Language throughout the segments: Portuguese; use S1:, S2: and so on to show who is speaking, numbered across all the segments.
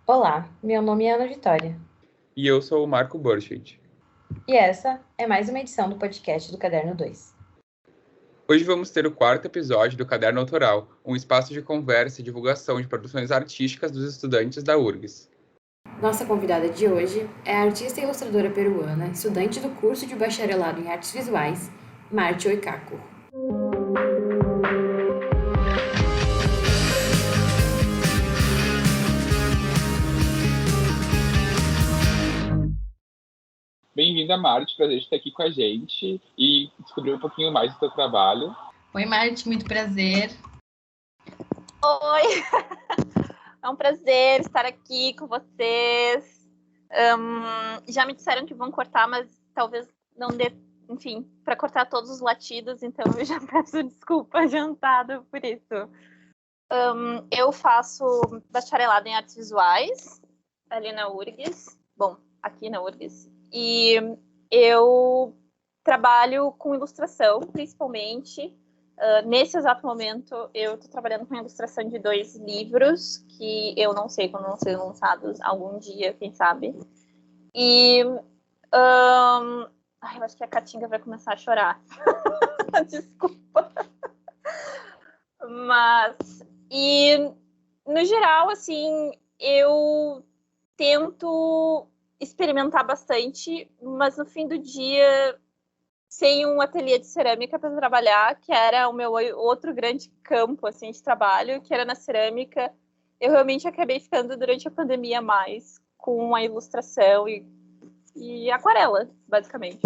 S1: Olá, meu nome é Ana Vitória.
S2: E eu sou o Marco Borchardt.
S1: E essa é mais uma edição do podcast do Caderno 2.
S2: Hoje vamos ter o 4º episódio do Caderno Autoral, um espaço de conversa e divulgação de produções artísticas dos estudantes da URGS.
S1: Nossa convidada de hoje é a artista e ilustradora peruana, estudante do curso de bacharelado em artes visuais, Marti Oikaku.
S2: Bem-vinda, Marti, prazer de estar aqui com a gente e descobrir um pouquinho mais do seu trabalho.
S3: Oi, Marti, muito prazer.
S4: Oi, é um prazer estar aqui com vocês. Já me disseram que vão cortar, mas talvez não dê, enfim, para cortar todos os latidos, então eu já peço desculpa adiantado por isso. Eu faço bacharelado em artes visuais ali na URGS, aqui na URGS, e eu trabalho com ilustração, principalmente. Nesse exato momento, eu estou trabalhando com a ilustração de 2 livros, que eu não sei quando vão ser lançados, algum dia, quem sabe. E eu acho que a Caatinga vai começar a chorar. Desculpa. No geral, assim, eu tento experimentar bastante, mas no fim do dia, sem um ateliê de cerâmica para trabalhar, que era o meu outro grande campo assim, de trabalho, que era na cerâmica, eu realmente acabei ficando durante a pandemia mais com a ilustração e aquarela, basicamente.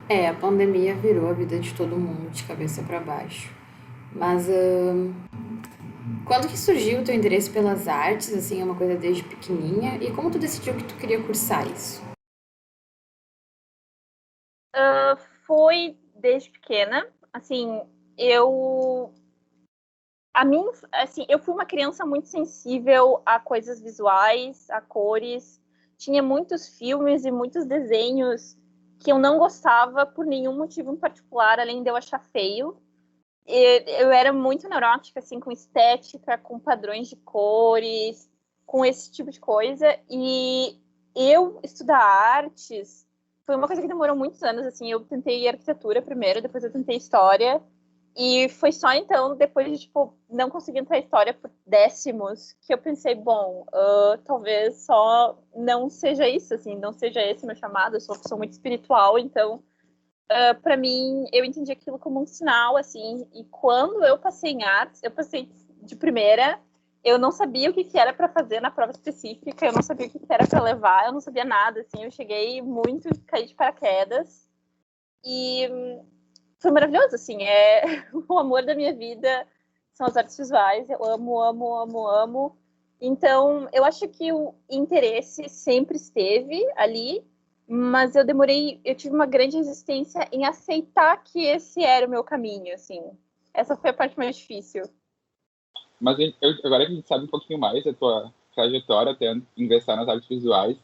S1: A pandemia virou a vida de todo mundo de cabeça para baixo. Mas quando que surgiu o teu interesse pelas artes? Assim, é uma coisa desde pequenininha? E como tu decidiu que tu queria cursar isso?
S4: Foi desde pequena. Assim, eu fui uma criança muito sensível a coisas visuais, a cores. Tinha muitos filmes e muitos desenhos que eu não gostava por nenhum motivo em particular, além de eu achar feio. Eu era muito neurótica, assim, com estética, com padrões de cores, com esse tipo de coisa. E eu estudar artes foi uma coisa que demorou muitos anos, assim. Eu tentei arquitetura primeiro, depois eu tentei história. E foi só então, depois de, não conseguir entrar em história por décimos, que eu pensei, talvez só não seja isso, assim, não seja esse meu chamado. Eu sou uma pessoa muito espiritual, então, para mim, eu entendi aquilo como um sinal, assim. E quando eu passei em artes, eu passei de primeira. Eu não sabia o que era para fazer na prova específica, eu não sabia o que era para levar, eu não sabia nada, assim. Eu cheguei muito, caí de paraquedas. E foi maravilhoso, assim, o amor da minha vida são as artes visuais, eu amo, amo, amo, amo. Então, eu acho que o interesse sempre esteve ali, mas eu tive uma grande resistência em aceitar que esse era o meu caminho, assim. Essa foi a parte mais difícil.
S2: Mas agora que a gente sabe um pouquinho mais da tua trajetória até ingressar nas artes visuais,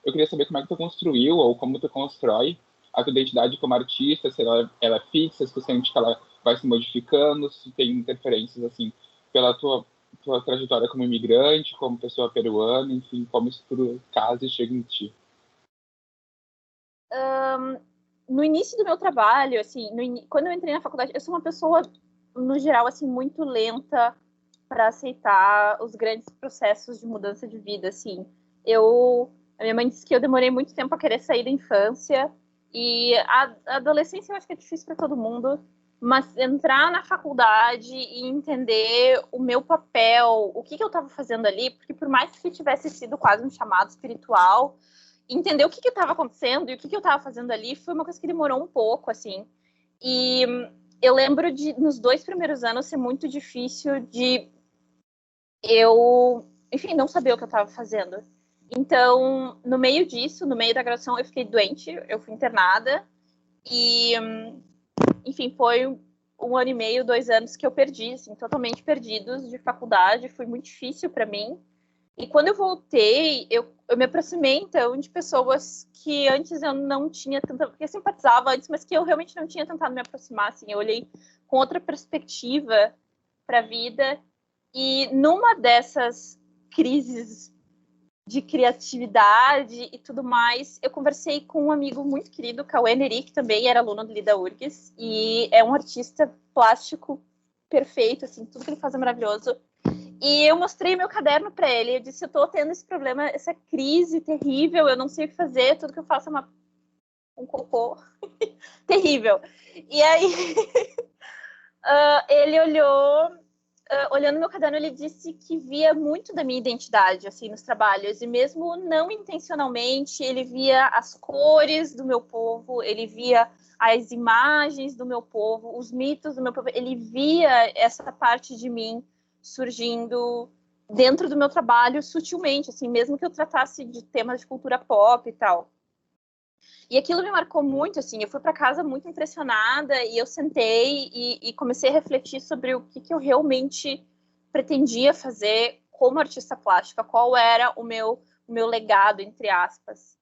S2: eu queria saber como é que tu construiu ou como tu constrói a tua identidade como artista, se ela é fixa, se tu sente que ela vai se modificando, se tem interferências, assim, pela tua trajetória como imigrante, como pessoa peruana, enfim, como isso tudo casa e chega em ti.
S4: No início do meu trabalho, assim, quando eu entrei na faculdade, eu sou uma pessoa, no geral, assim, muito lenta para aceitar os grandes processos de mudança de vida, assim. A minha mãe disse que eu demorei muito tempo a querer sair da infância, e a adolescência eu acho que é difícil para todo mundo, mas entrar na faculdade e entender o meu papel, o que eu estava fazendo ali, porque por mais que tivesse sido quase um chamado espiritual, entender o que estava acontecendo e o que eu estava fazendo ali foi uma coisa que demorou um pouco, assim. E eu lembro de, nos 2 primeiros anos, ser muito difícil de eu, enfim, não saber o que eu estava fazendo. Então, no meio disso, no meio da graduação, eu fiquei doente, eu fui internada. E, enfim, foi 1 ano e meio, 2 anos que eu perdi, assim, totalmente perdidos de faculdade. Foi muito difícil para mim. E quando eu voltei, eu me aproximei, então, de pessoas que antes eu não tinha tanta... que eu simpatizava antes, mas que eu realmente não tinha tentado me aproximar, assim. Eu olhei com outra perspectiva para a vida. E numa dessas crises de criatividade e tudo mais, eu conversei com um amigo muito querido, o Cauê Neri, que também era aluno do Lida URGS, e é um artista plástico perfeito, assim, tudo que ele faz é maravilhoso. E eu mostrei meu caderno para ele, eu disse, eu tô tendo esse problema, essa crise terrível, eu não sei o que fazer, tudo que eu faço é um cocô terrível. E aí, ele olhando meu caderno, ele disse que via muito da minha identidade, assim, nos trabalhos, e mesmo não intencionalmente, ele via as cores do meu povo, ele via as imagens do meu povo, os mitos do meu povo, ele via essa parte de mim surgindo dentro do meu trabalho sutilmente, assim, mesmo que eu tratasse de temas de cultura pop e tal. E aquilo me marcou muito, assim, eu fui para casa muito impressionada e eu sentei e comecei a refletir sobre o que eu realmente pretendia fazer como artista plástica, qual era o meu legado, entre aspas.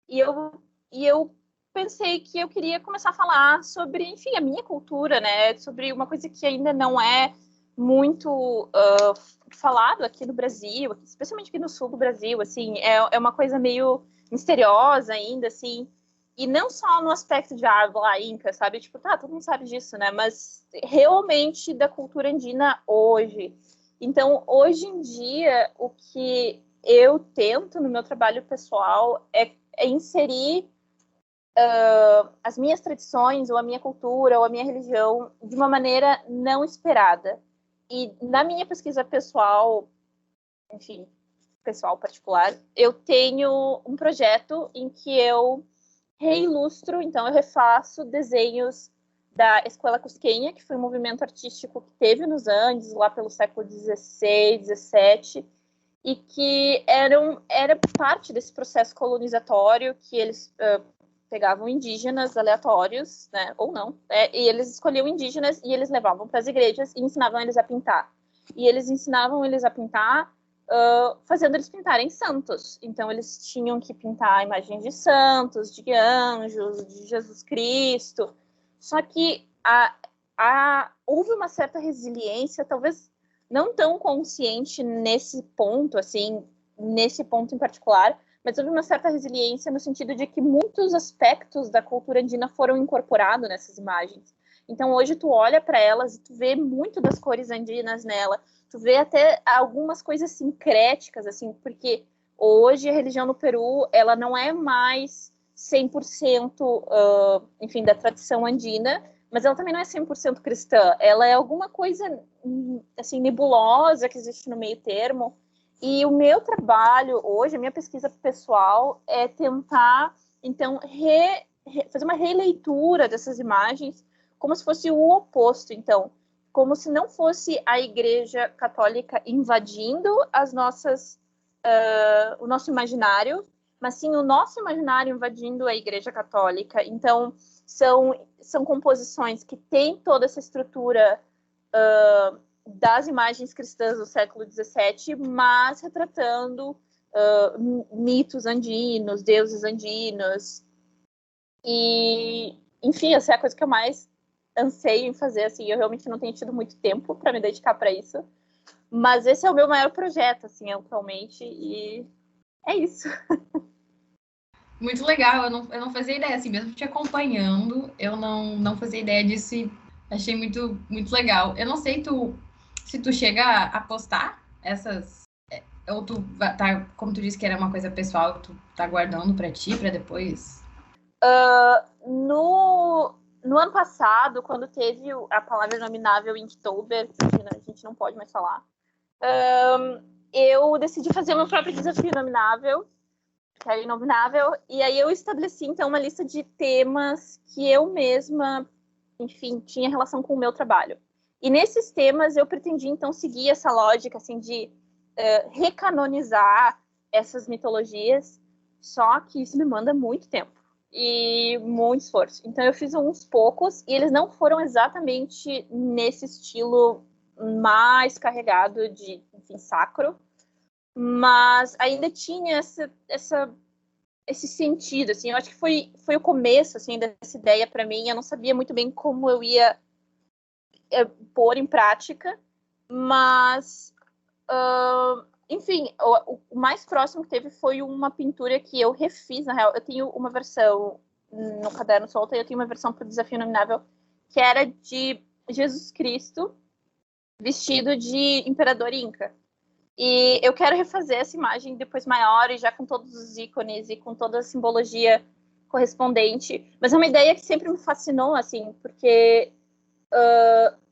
S4: E eu pensei que eu queria começar a falar sobre, enfim, a minha cultura, né, sobre uma coisa que ainda não é muito falado aqui no Brasil, especialmente aqui no sul do Brasil, assim, é uma coisa meio misteriosa ainda, assim, e não só no aspecto de lá Inca, sabe? Tipo, tá, todo mundo sabe disso, né? Mas realmente da cultura andina hoje. Então, hoje em dia, o que eu tento no meu trabalho pessoal é inserir as minhas tradições, ou a minha cultura, ou a minha religião de uma maneira não esperada. E na minha pesquisa pessoal, enfim, pessoal particular, eu tenho um projeto em que eu reilustro, então eu refaço desenhos da Escola Cusquenha, que foi um movimento artístico que teve nos Andes, lá pelo século XVI, XVII, e que era parte desse processo colonizatório que eles pegavam indígenas aleatórios, né, ou não, e eles escolhiam indígenas e eles levavam para as igrejas e ensinavam eles a pintar. E eles ensinavam eles a pintar fazendo eles pintarem santos. Então, eles tinham que pintar imagens de santos, de anjos, de Jesus Cristo. Só que houve uma certa resiliência, talvez não tão consciente nesse ponto, assim, nesse ponto em particular, mas houve uma certa resiliência no sentido de que muitos aspectos da cultura andina foram incorporados nessas imagens. Então, hoje, tu olha para elas e tu vê muito das cores andinas nela, tu vê até algumas coisas sincréticas, assim, porque hoje a religião no Peru, ela não é mais 100%, enfim, da tradição andina, mas ela também não é 100% cristã. Ela é alguma coisa, assim, nebulosa que existe no meio termo. E o meu trabalho hoje, a minha pesquisa pessoal, é tentar, então, fazer uma releitura dessas imagens como se fosse o oposto, então, como se não fosse a Igreja Católica invadindo o nosso imaginário, mas sim o nosso imaginário invadindo a Igreja Católica. Então, são composições que têm toda essa estrutura das imagens cristãs do século XVII, mas retratando mitos andinos, deuses andinos. E, enfim, essa é a coisa que eu mais anseio em fazer, assim, eu realmente não tenho tido muito tempo para me dedicar para isso, mas esse é o meu maior projeto, assim, atualmente, e é isso.
S3: Muito legal, eu não fazia ideia, assim, mesmo te acompanhando, eu não fazia ideia disso e achei muito, muito legal. Eu não sei se tu chega a postar essas, ou tu tá, como tu disse que era uma coisa pessoal, tu tá guardando para ti, para depois?
S4: No ano passado, quando teve a palavra inominável Inktober, que a gente não pode mais falar, eu decidi fazer o meu próprio desafio inominável, que era inominável, e aí eu estabeleci, então, uma lista de temas que eu mesma, enfim, tinha relação com o meu trabalho. E nesses temas eu pretendi, então, seguir essa lógica, assim, de recanonizar essas mitologias, só que isso me manda muito tempo e muito esforço. Então eu fiz uns poucos e eles não foram exatamente nesse estilo mais carregado de, enfim, sacro, mas ainda tinha esse sentido, assim. Eu acho que foi o começo, assim, dessa ideia para mim. Eu não sabia muito bem como eu ia pôr em prática, mas enfim, o mais próximo que teve foi uma pintura que eu refiz, na real. Eu tenho uma versão no Caderno Solto e eu tenho uma versão para o Desafio Inominável que era de Jesus Cristo vestido de imperador inca. E eu quero refazer essa imagem depois maior e já com todos os ícones e com toda a simbologia correspondente. Mas é uma ideia que sempre me fascinou, assim, porque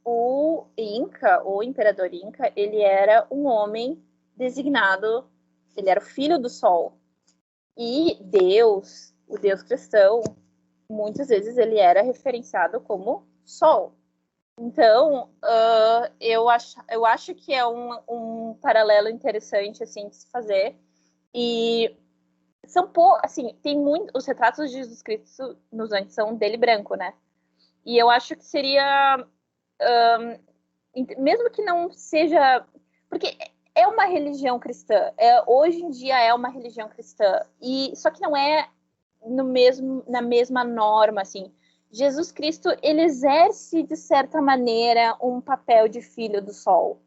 S4: o Inca, o imperador Inca, ele era um homem designado, ele era o filho do sol. E Deus, o Deus cristão, muitas vezes ele era referenciado como sol. Então, eu acho que é um paralelo interessante, assim, de se fazer. E são assim, tem muito... Os retratos de Jesus Cristo nos antes são dele branco, né? E eu acho que seria... mesmo que não seja... Porque é uma religião cristã. Hoje em dia é uma religião cristã. Só que não é na mesma norma, assim. Jesus Cristo, ele exerce, de certa maneira, um papel de filho do sol.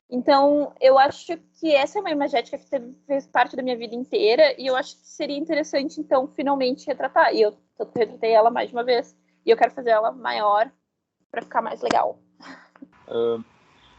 S4: Então, eu acho que essa é uma imagética que fez parte da minha vida inteira e eu acho que seria interessante, então, finalmente retratar. E eu retratei ela mais de uma vez. E eu quero fazer ela maior para ficar mais legal.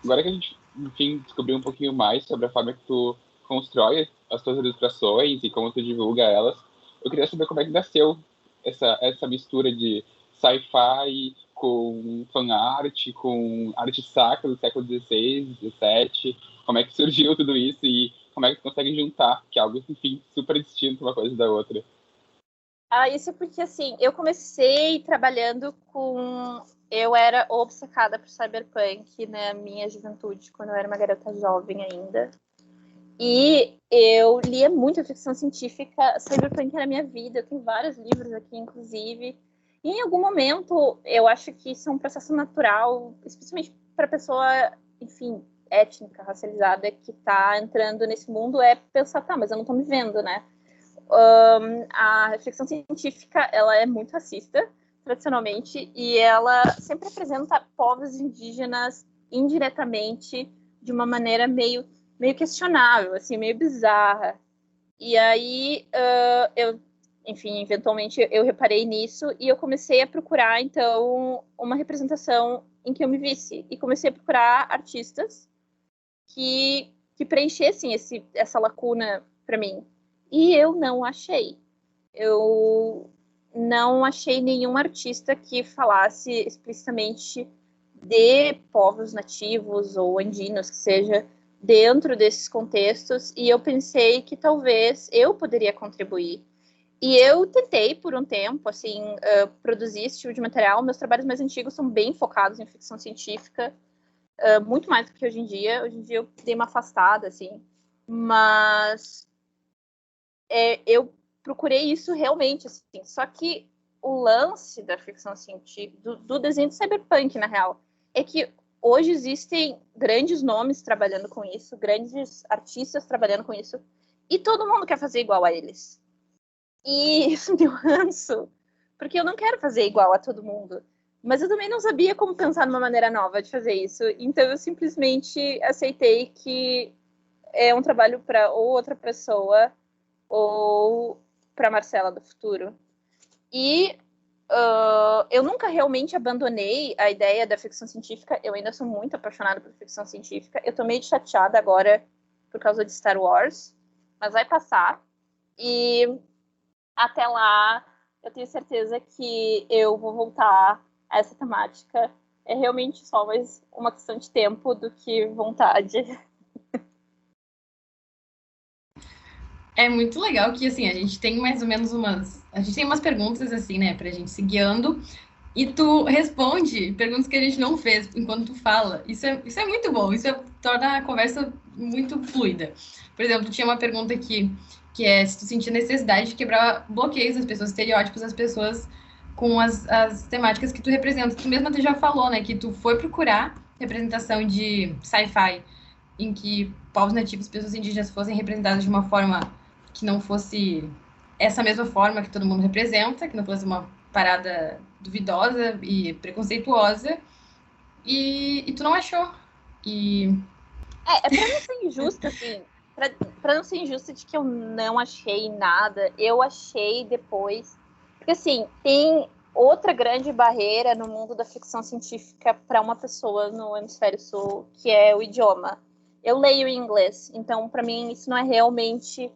S2: Agora que a gente, enfim, descobriu um pouquinho mais sobre a forma que tu constrói as tuas ilustrações e como tu divulga elas, eu queria saber como é que nasceu essa mistura de sci-fi com fan-art, com arte sacra do século XVI, XVII, como é que surgiu tudo isso e como é que tu consegue juntar, que é algo, enfim, super distinto uma coisa da outra.
S4: Isso é porque, assim, eu comecei trabalhando com... Eu era obcecada por cyberpunk na minha juventude, quando eu era uma garota jovem ainda. E eu lia muita ficção científica, cyberpunk era a minha vida, eu tenho vários livros aqui, inclusive. E em algum momento, eu acho que isso é um processo natural, especialmente para pessoa, enfim, étnica, racializada, que está entrando nesse mundo, é pensar, tá, mas eu não estou me vendo, né? A ficção científica, ela é muito racista, tradicionalmente, e ela sempre apresenta povos indígenas indiretamente, de uma maneira meio questionável, assim, meio bizarra. E aí, enfim, eventualmente eu reparei nisso e eu comecei a procurar, então, uma representação em que eu me visse. E comecei a procurar artistas que preenchessem essa lacuna para mim. E eu não achei. Eu não achei nenhum artista que falasse explicitamente de povos nativos ou andinos, que seja, dentro desses contextos, e eu pensei que talvez eu poderia contribuir. E eu tentei, por um tempo, assim, produzir esse tipo de material. Meus trabalhos mais antigos são bem focados em ficção científica, muito mais do que hoje em dia. Hoje em dia eu dei uma afastada, assim, mas eu procurei isso realmente, assim. Só que o lance da ficção científica, do desenho de cyberpunk, na real, é que hoje existem grandes nomes trabalhando com isso, grandes artistas trabalhando com isso, e todo mundo quer fazer igual a eles. E isso me deu ranço, porque eu não quero fazer igual a todo mundo. Mas eu também não sabia como pensar numa maneira nova de fazer isso. Então eu simplesmente aceitei que é um trabalho para ou outra pessoa ou para Marcela do futuro. E eu nunca realmente abandonei a ideia da ficção científica. Eu ainda sou muito apaixonada por ficção científica. Eu tô meio chateada agora por causa de Star Wars, mas vai passar. E até lá, eu tenho certeza que eu vou voltar a essa temática. É realmente só mais uma questão de tempo do que vontade.
S3: É muito legal que, assim, a gente tem mais ou menos a gente tem umas perguntas, assim, né, pra gente se guiando, e tu responde perguntas que a gente não fez enquanto tu fala. Isso é muito bom, torna a conversa muito fluida. Por exemplo, tinha uma pergunta aqui, que é se tu sentia necessidade de quebrar bloqueios das pessoas, estereótipos das pessoas com as temáticas que tu representa. Tu mesma tu já falou, né, que tu foi procurar representação de sci-fi em que povos nativos e pessoas indígenas fossem representadas de uma forma que não fosse essa mesma forma que todo mundo representa, que não fosse uma parada duvidosa e preconceituosa, e tu não achou. E
S4: pra não ser injusta, assim, pra não ser injusta de que eu não achei nada, eu achei depois. Porque, assim, tem outra grande barreira no mundo da ficção científica para uma pessoa no hemisfério sul, que é o idioma. Eu leio em inglês, então, para mim, isso não é realmente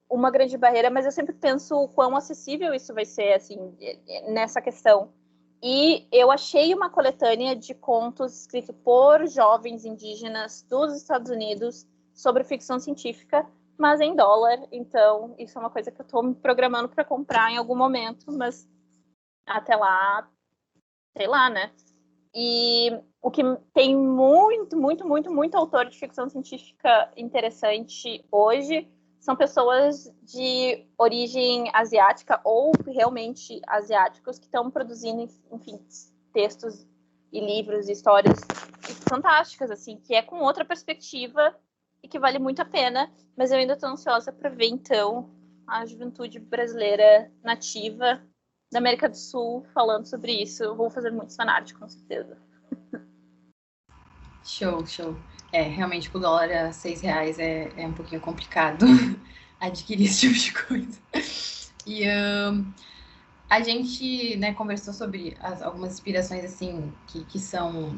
S4: uma grande barreira, mas eu sempre penso o quão acessível isso vai ser, assim, nessa questão. E eu achei uma coletânea de contos escritos por jovens indígenas dos Estados Unidos sobre ficção científica, mas em dólar. Então, isso é uma coisa que eu estou me programando para comprar em algum momento, mas até lá, sei lá, né? E o que tem muito autor de ficção científica interessante hoje são pessoas de origem asiática ou realmente asiáticos que estão produzindo, enfim, textos e livros e histórias fantásticas, assim, que é com outra perspectiva e que vale muito a pena, mas eu ainda estou ansiosa para ver, então, a juventude brasileira nativa da América do Sul falando sobre isso. Eu vou fazer muitos fanarts, com certeza.
S3: show. Realmente com o dólar a R$6 é um pouquinho complicado adquirir esse tipo de coisa. E a gente, né, conversou sobre algumas inspirações, assim, que são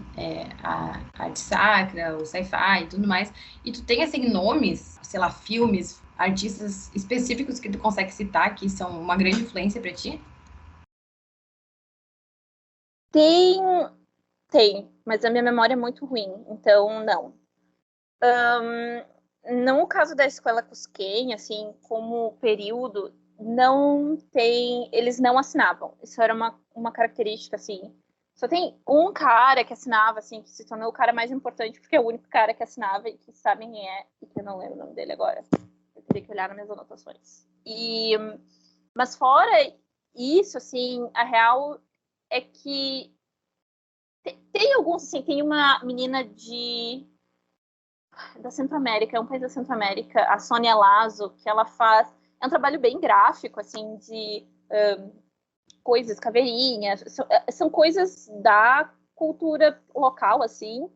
S3: a arte sacra, o sci-fi e tudo mais. E tu tem, assim, nomes, sei lá, filmes, artistas específicos que tu consegue citar que são uma grande influência para ti?
S4: Tem, mas a minha memória é muito ruim, então não. No caso da Escola Cusquem, assim, como período, não tem, eles não assinavam. Isso era uma característica, assim. Só tem um cara que assinava, assim, que se tornou o cara mais importante, porque é o único cara que assinava e que sabem quem é, e que eu não lembro o nome dele agora. Eu teria que olhar nas minhas anotações. Mas fora isso, assim, a real é que tem alguns, assim, tem uma menina da Centro-América, é um país da Centro-América, a Sônia Lazo, que ela faz, é um trabalho bem gráfico, assim, de coisas, caveirinhas, são coisas da cultura local, assim,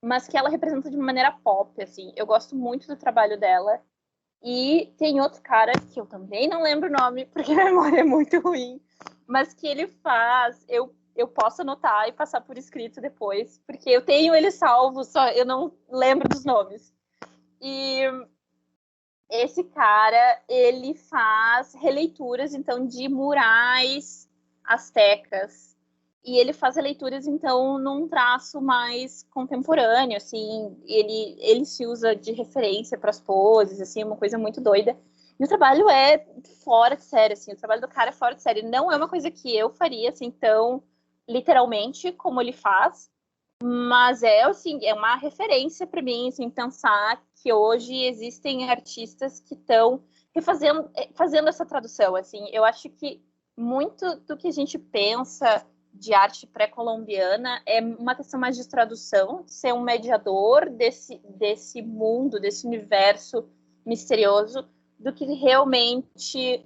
S4: mas que ela representa de uma maneira pop, assim. Eu gosto muito do trabalho dela. E tem outro cara, que eu também não lembro o nome, porque a memória é muito ruim, mas que ele faz, eu posso anotar e passar por escrito depois, porque eu tenho ele salvo, só eu não lembro dos nomes. E esse cara, ele faz releituras, então, de murais astecas. E ele faz releituras, então, num traço mais contemporâneo, assim. Ele se usa de referência para as poses, assim, uma coisa muito doida. E o trabalho é fora de série, assim. O trabalho do cara é fora de série. Não é uma coisa que eu faria, assim, tão literalmente como ele faz. Mas assim, é uma referência para mim, assim, pensar que hoje existem artistas que estão fazendo essa tradução, assim. Eu acho que muito do que a gente pensa de arte pré-colombiana é uma questão mais de tradução, ser um mediador desse mundo, desse universo misterioso, do que realmente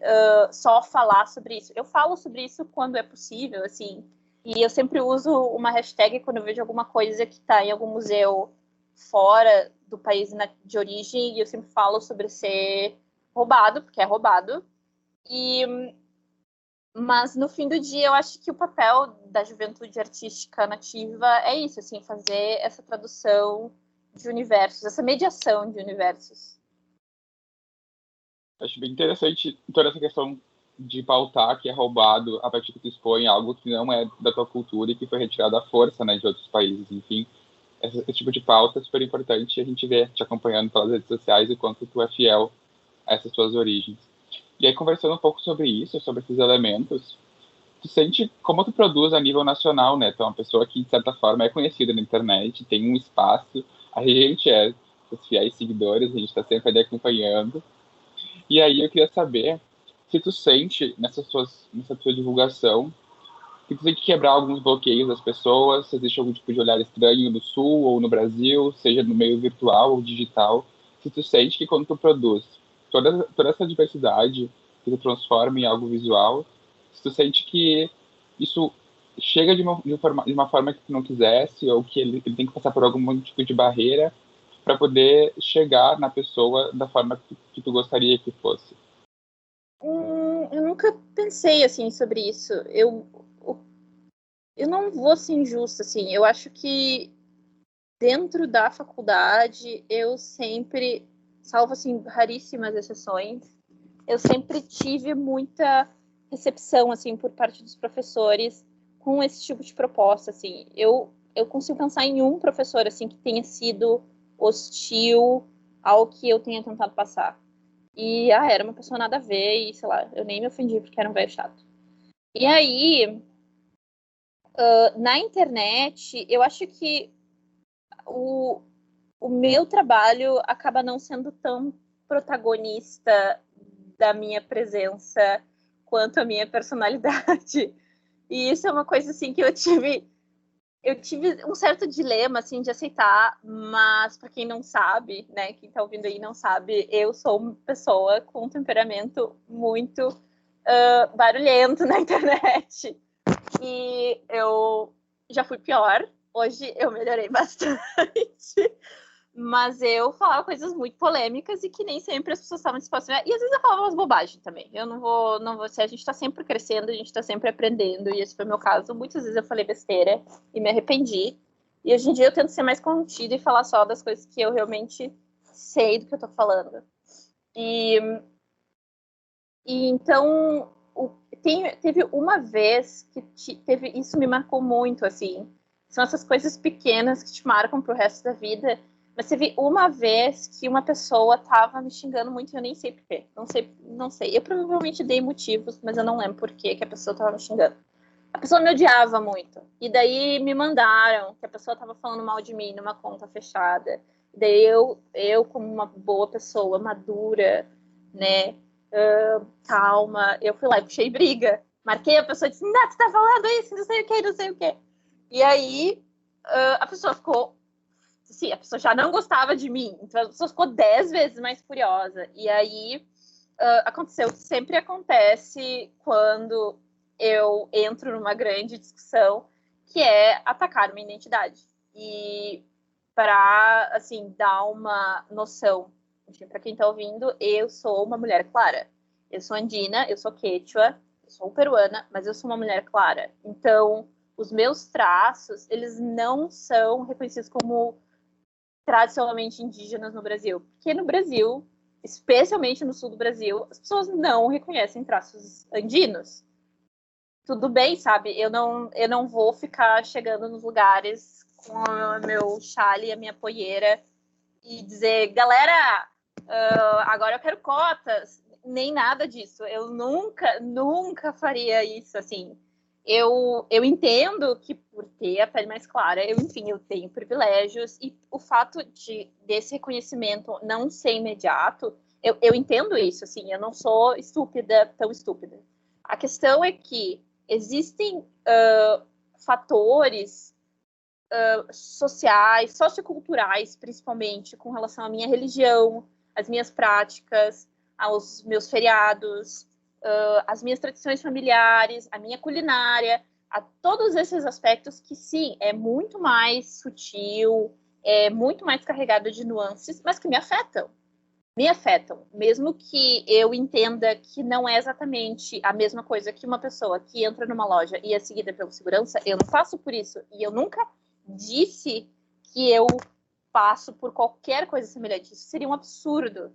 S4: só falar sobre isso. Eu falo sobre isso quando é possível, assim, e eu sempre uso uma hashtag quando eu vejo alguma coisa que está em algum museu fora do país de origem, e eu sempre falo sobre ser roubado, porque é roubado. Mas no fim do dia, eu acho que o papel da juventude artística nativa é isso, assim, fazer essa tradução de universos, essa mediação de universos.
S2: Acho bem interessante toda essa questão de pautar que é roubado a partir que tu expõe algo que não é da tua cultura e que foi retirado à força, né, de outros países. Enfim, esse tipo de pauta é super importante e a gente vê te acompanhando pelas redes sociais o quanto tu é fiel a essas tuas origens. E aí, conversando um pouco sobre isso, sobre esses elementos, tu sente como tu produz a nível nacional, né? Tu é uma pessoa que, de certa forma, é conhecida na internet, tem um espaço, a gente é os fiéis seguidores, a gente está sempre ali acompanhando. E aí eu queria saber se tu sente nessa tua divulgação que tu tem que quebrar alguns bloqueios das pessoas, se existe algum tipo de olhar estranho no Sul ou no Brasil, seja no meio virtual ou digital, se tu sente que quando tu produz toda essa diversidade que tu transforma em algo visual, se tu sente que isso chega de uma forma que tu não quisesse, ou que ele tem que passar por algum tipo de barreira para poder chegar na pessoa da forma que tu gostaria que fosse.
S4: Eu nunca pensei assim sobre isso. Eu não vou ser injusta, assim. Eu acho que dentro da faculdade eu sempre, salvo assim raríssimas exceções, eu sempre tive muita recepção assim por parte dos professores com esse tipo de proposta, assim. Eu consigo pensar em um professor assim que tenha sido hostil ao que eu tenha tentado passar. E era uma pessoa nada a ver e sei lá, eu nem me ofendi porque era um velho chato. E aí, na internet, eu acho que o, o meu trabalho acaba não sendo tão protagonista da minha presença quanto a minha personalidade. E isso é uma coisa assim que eu tive um certo dilema assim de aceitar, mas para quem não sabe, né, quem tá ouvindo aí não sabe, eu sou uma pessoa com um temperamento muito barulhento na internet. E eu já fui pior. Hoje eu melhorei bastante. Mas eu falava coisas muito polêmicas e que nem sempre as pessoas estavam dispostas a ver. E às vezes eu falava umas bobagens também. Eu não vou ser. A gente tá sempre crescendo, a gente tá sempre aprendendo. E esse foi o meu caso. Muitas vezes eu falei besteira e me arrependi. E hoje em dia eu tento ser mais contida e falar só das coisas que eu realmente sei do que eu tô falando. E então, teve uma vez que teve, isso me marcou muito, assim. São essas coisas pequenas que te marcam pro resto da vida. Mas teve uma vez que uma pessoa tava me xingando muito e eu nem sei porquê. Não sei. Eu provavelmente dei motivos, mas eu não lembro por que a pessoa tava me xingando. A pessoa me odiava muito. E daí me mandaram que a pessoa tava falando mal de mim numa conta fechada. E daí eu como uma boa pessoa, madura, né, calma, eu fui lá e puxei briga. Marquei a pessoa e disse, não, você tá falando isso, não sei o que, não sei o que. E aí a pessoa ficou, sim, a pessoa já não gostava de mim, então a pessoa ficou 10 vezes mais furiosa. E aí aconteceu o que sempre acontece quando eu entro numa grande discussão, que é atacar uma identidade. E para, assim, dar uma noção, para quem está ouvindo, eu sou uma mulher clara. Eu sou andina, eu sou quechua, eu sou peruana, mas eu sou uma mulher clara. Então, os meus traços, eles não são reconhecidos como tradicionalmente indígenas no Brasil. Porque no Brasil, especialmente no sul do Brasil, as pessoas não reconhecem traços andinos. Tudo bem, sabe? Eu não vou ficar chegando nos lugares com o meu chale e a minha poeira e dizer, galera, agora eu quero cotas. Nem nada disso. Eu nunca faria isso, assim. Eu entendo que por ter a pele mais clara, enfim, eu tenho privilégios e o fato desse reconhecimento não ser imediato, eu entendo isso, assim, eu não sou estúpida, tão estúpida. A questão é que existem fatores sociais, socioculturais, principalmente, com relação à minha religião, às minhas práticas, aos meus feriados, às minhas tradições familiares, à minha culinária, a todos esses aspectos que, sim, é muito mais sutil, é muito mais carregado de nuances, mas que me afetam. Me afetam, mesmo que eu entenda que não é exatamente a mesma coisa que uma pessoa que entra numa loja e é seguida pelo segurança, eu não passo por isso, e eu nunca disse que eu passo por qualquer coisa semelhante. Isso seria um absurdo.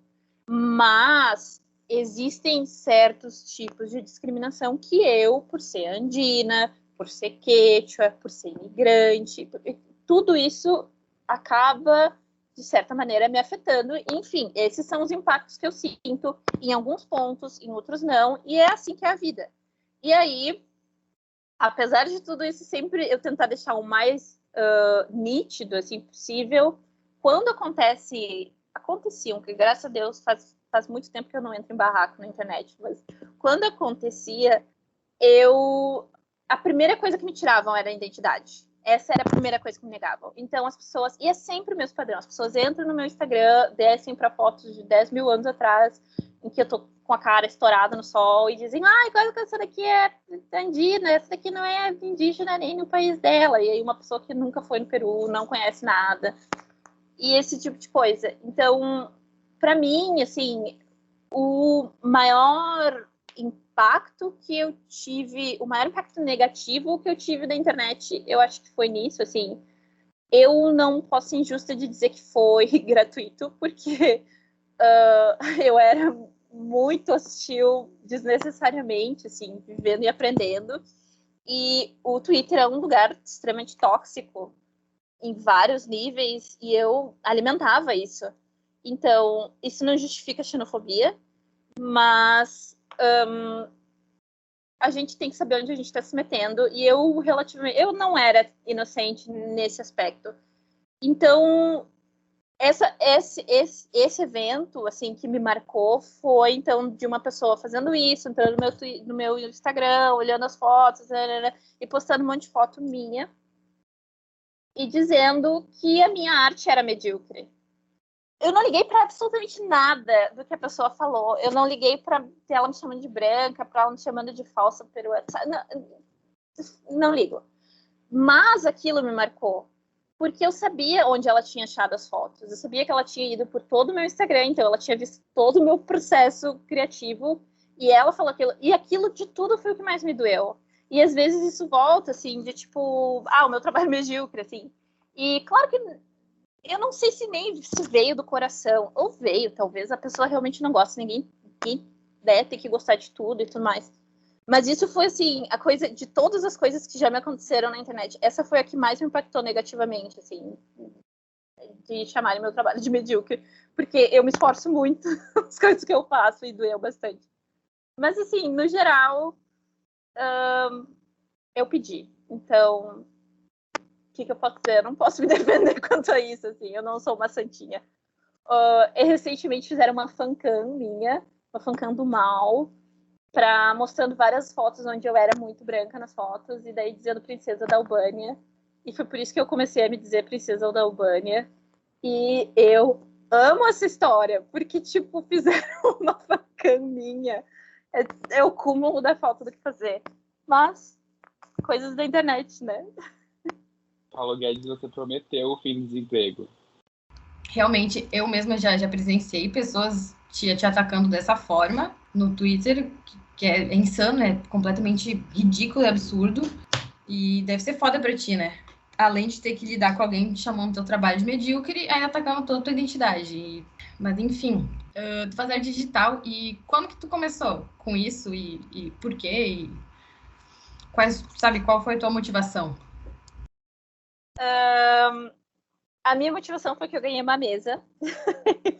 S4: Mas existem certos tipos de discriminação que eu, por ser andina, por ser quechua, por ser imigrante, tudo isso acaba, de certa maneira, me afetando. Enfim, esses são os impactos que eu sinto em alguns pontos, em outros não, e é assim que é a vida. E aí, apesar de tudo isso, sempre eu tentar deixar o mais nítido assim possível, quando aconteciam, que graças a Deus faz muito tempo que eu não entro em barraco na internet, mas quando acontecia, a primeira coisa que me tiravam era a identidade. Essa era a primeira coisa que me negavam. Então as pessoas, e é sempre o mesmo padrão, as pessoas entram no meu Instagram, descem para fotos de 10 mil anos atrás, em que eu tô com a cara estourada no sol, e dizem, essa daqui é andina, essa daqui não é indígena nem no país dela. E aí uma pessoa que nunca foi no Peru, não conhece nada, e esse tipo de coisa. Então, para mim, assim, o maior impacto que eu tive, o maior impacto negativo que eu tive da internet, eu acho que foi nisso, assim. Eu não posso ser injusta de dizer que foi gratuito, porque eu era muito hostil desnecessariamente, assim, vivendo e aprendendo. E o Twitter é um lugar extremamente tóxico em vários níveis, e eu alimentava isso. Então, isso não justifica a xenofobia, mas a gente tem que saber onde a gente está se metendo, e eu não era inocente nesse aspecto. Então, esse evento, assim, que me marcou foi, então, de uma pessoa fazendo isso, entrando no meu Instagram, olhando as fotos, e postando um monte de foto minha, e dizendo que a minha arte era medíocre. Eu não liguei para absolutamente nada do que a pessoa falou. Eu não liguei para ela me chamando de branca, para ela me chamando de falsa peruana. Não ligo. Mas aquilo me marcou. Porque eu sabia onde ela tinha achado as fotos. Eu sabia que ela tinha ido por todo o meu Instagram, então ela tinha visto todo o meu processo criativo. E ela falou aquilo. E aquilo de tudo foi o que mais me doeu. E às vezes isso volta, assim, de tipo, o meu trabalho é medíocre, assim. E claro que eu não sei se nem se veio do coração, ou veio, talvez a pessoa realmente não gosta, ninguém deve ter que gostar de tudo e tudo mais. Mas isso foi, assim, a coisa de todas as coisas que já me aconteceram na internet, essa foi a que mais me impactou negativamente, assim, de chamarem meu trabalho de medíocre, porque eu me esforço muito nas coisas que eu faço e doeu bastante. Mas, assim, no geral, eu pedi. Então, o que eu posso dizer? Eu não posso me defender quanto a isso, assim, eu não sou uma santinha. Recentemente fizeram uma fancam minha, uma fancam do mal, mostrando várias fotos onde eu era muito branca nas fotos, e daí dizendo princesa da Albânia. E foi por isso que eu comecei a me dizer princesa da Albânia. E eu amo essa história, porque, tipo, fizeram uma fancam minha. É o cúmulo da falta do que fazer. Mas, coisas da internet, né?
S2: Paulo Guedes, você prometeu o fim do desemprego.
S3: Realmente, eu mesma já presenciei pessoas te atacando dessa forma no Twitter, que é insano, é completamente ridículo e absurdo. E deve ser foda pra ti, né? Além de ter que lidar com alguém chamando teu trabalho de medíocre, aí atacando toda a tua identidade. Mas enfim, tu faz arte digital, e quando que tu começou com isso e por quê? E qual foi a tua motivação?
S4: A minha motivação foi que eu ganhei uma mesa.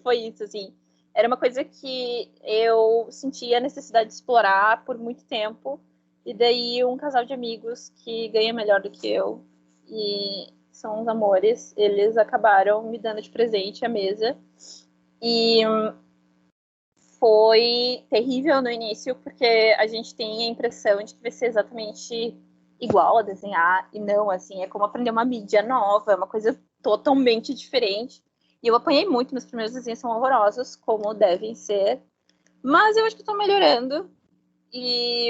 S4: Foi isso, assim. Era uma coisa que eu sentia a necessidade de explorar por muito tempo. E daí um casal de amigos que ganha melhor do que eu, e são uns amores, eles acabaram me dando de presente a mesa. E foi terrível no início, porque a gente tem a impressão de que vai ser exatamente igual a desenhar, e não, assim, é como aprender uma mídia nova, é uma coisa totalmente diferente. E eu apanhei muito, meus primeiros desenhos são horrorosos, como devem ser, mas eu acho que estou melhorando. E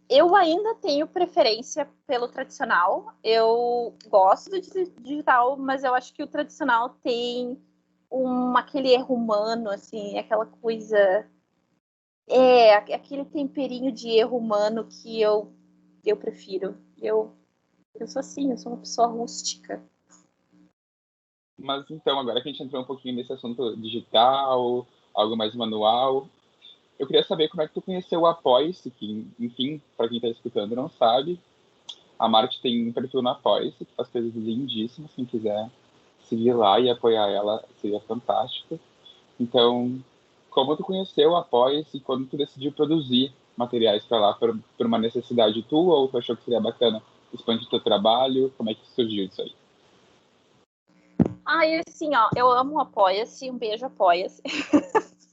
S4: eu ainda tenho preferência pelo tradicional. Eu gosto do digital, mas eu acho que o tradicional tem aquele erro humano, assim, aquela coisa... aquele temperinho de erro humano que eu prefiro. Eu sou assim, eu sou uma pessoa rústica.
S2: Mas então, agora que a gente entrou um pouquinho nesse assunto digital, algo mais manual, eu queria saber como é que tu conheceu o Apoia-se, que, enfim, para quem está escutando não sabe, a Marte tem um perfil no Apoia-se, que faz coisas lindíssimas, quem quiser seguir lá e apoiar ela, seria fantástico. Então, como tu conheceu o Apoia-se e quando tu decidiu produzir materiais para lá, por uma necessidade tua, ou tu achou que seria bacana expandir teu trabalho? Como é que surgiu isso aí?
S4: Ai, assim, ó, eu amo o Apoia-se, um beijo, Apoia-se.